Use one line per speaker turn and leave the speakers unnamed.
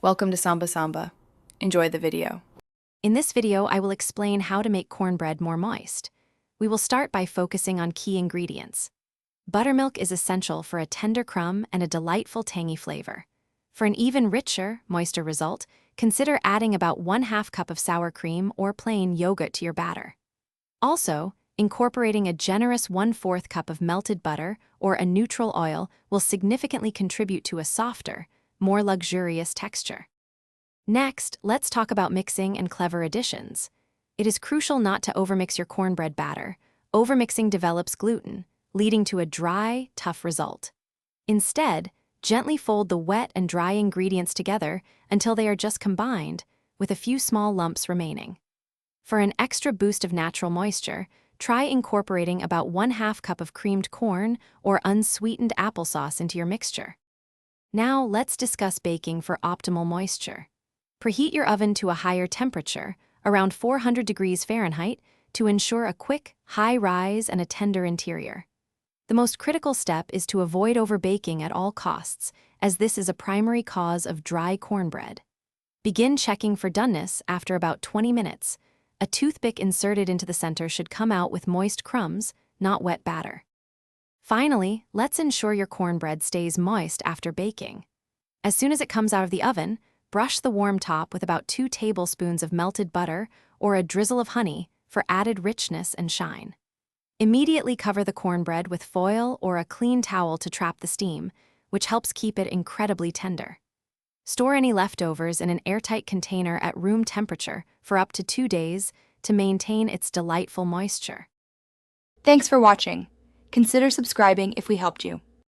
Welcome to Samba Samba. Enjoy the video.
In this video, I will explain how to make cornbread more moist. We will start by focusing on key ingredients. Buttermilk is essential for a tender crumb and a delightful tangy flavor. For an even richer, moister result, consider adding about 1/2 cup of sour cream or plain yogurt to your batter. Also, incorporating a generous 1/4 cup of melted butter or a neutral oil will significantly contribute to a softer, more luxurious texture. Next, let's talk about mixing and clever additions. It is crucial not to overmix your cornbread batter. Overmixing develops gluten, leading to a dry, tough result. Instead, gently fold the wet and dry ingredients together until they are just combined, with a few small lumps remaining. For an extra boost of natural moisture, try incorporating about 1/2 cup of creamed corn or unsweetened applesauce into your mixture. Now, let's discuss baking for optimal moisture. Preheat your oven to a higher temperature, around 400 degrees Fahrenheit, to ensure a quick, high rise and a tender interior. The most critical step is to avoid overbaking at all costs, as this is a primary cause of dry cornbread. Begin checking for doneness after about 20 minutes. A toothpick inserted into the center should come out with moist crumbs, not wet batter. Finally, let's ensure your cornbread stays moist after baking. As soon as it comes out of the oven, brush the warm top with about 2 tablespoons of melted butter or a drizzle of honey for added richness and shine. Immediately cover the cornbread with foil or a clean towel to trap the steam, which helps keep it incredibly tender. Store any leftovers in an airtight container at room temperature for up to 2 days to maintain its delightful moisture.
Thanks for watching. Consider subscribing if we helped you.